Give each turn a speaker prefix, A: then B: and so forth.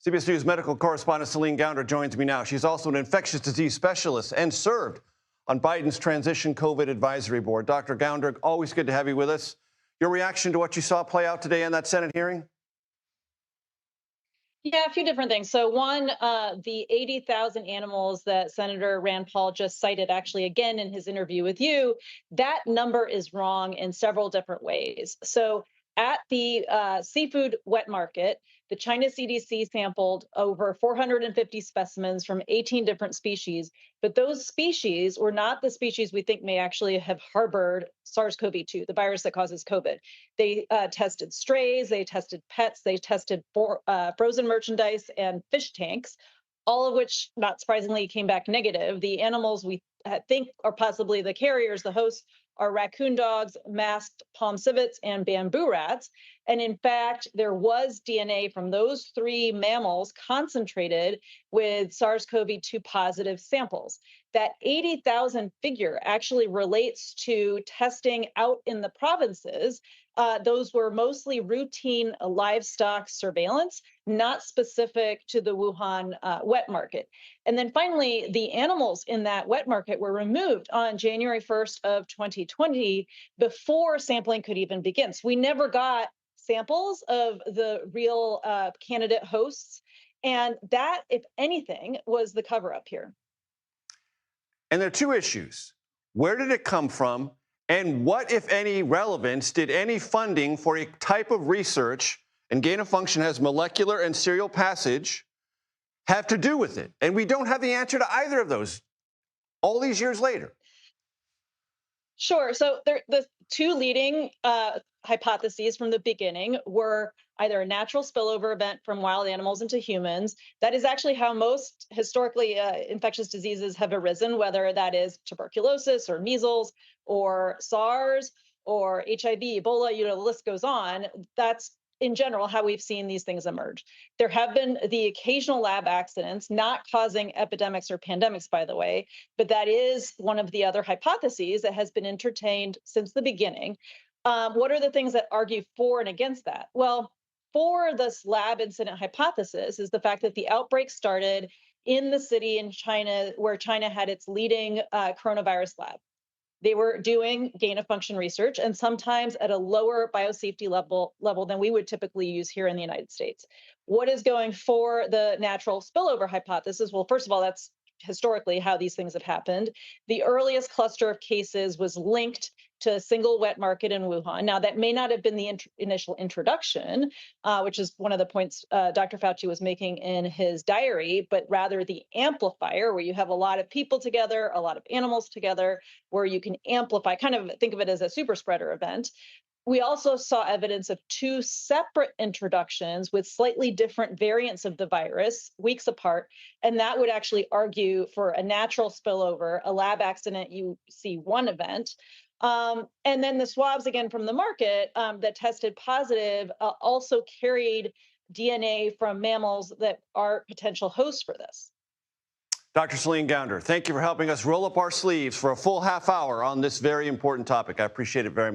A: CBS News medical correspondent Céline Gounder joins me now. She's also an infectious disease specialist and served on Biden's transition COVID advisory board. Dr. Gounder, always good to have you with us. Your reaction to what you saw play out today in that Senate hearing?
B: Yeah, a few different things. So one, the 80,000 animals that Senator Rand Paul just cited, actually, again, in his interview with you, that number is wrong in several different ways. So at the seafood wet market, the China CDC sampled over 450 specimens from 18 different species, but those species were not the species we think may actually have harbored SARS-CoV-2, the virus that causes COVID. They tested strays, they tested pets, they tested frozen merchandise and fish tanks, all of which, not surprisingly, came back negative. The animals we think are possibly the carriers, the hosts, are raccoon dogs, masked palm civets, and bamboo rats. And in fact, there was DNA from those three mammals concentrated with SARS-CoV-2 positive samples. That 80,000 figure actually relates to testing out in the provinces. Those were mostly routine livestock surveillance, not specific to the Wuhan wet market. And then finally, the animals in that wet market were removed on January 1st of 2020 before sampling could even begin. So we never got samples of the real candidate hosts. And that, if anything, was the cover up here.
A: And there are two issues. Where did it come from? And what, if any, relevance did any funding for a type of research, and gain of function has molecular and serial passage, have to do with it? And we don't have the answer to either of those all these years later.
B: Sure. So the two leading hypotheses from the beginning were either a natural spillover event from wild animals into humans. That is actually how most historically infectious diseases have arisen, whether that is tuberculosis or measles or SARS or HIV, Ebola, the list goes on. That's in general how we've seen these things emerge. There have been the occasional lab accidents, not causing epidemics or pandemics, by the way, but that is one of the other hypotheses that has been entertained since the beginning. What are the things that argue for and against that? Well, for this lab incident hypothesis is the fact that the outbreak started in the city in China where China had its leading coronavirus lab. They were doing gain of function research, and sometimes at a lower biosafety level than we would typically use here in the United States. What is going for the natural spillover hypothesis? Well, first of all, that's historically how these things have happened. The earliest cluster of cases was linked to a single wet market in Wuhan. Now, that may not have been the initial introduction, which is one of the points Dr. Fauci was making in his diary, but rather the amplifier, where you have a lot of people together, a lot of animals together, where you can amplify, kind of think of it as a super spreader event. We also saw evidence of two separate introductions with slightly different variants of the virus weeks apart. And that would actually argue for a natural spillover, a lab accident, you see one event. And then the swabs, again, from the market that tested positive also carried DNA from mammals that are potential hosts for this.
A: Dr. Céline Gounder, thank you for helping us roll up our sleeves for a full half hour on this very important topic. I appreciate it very much.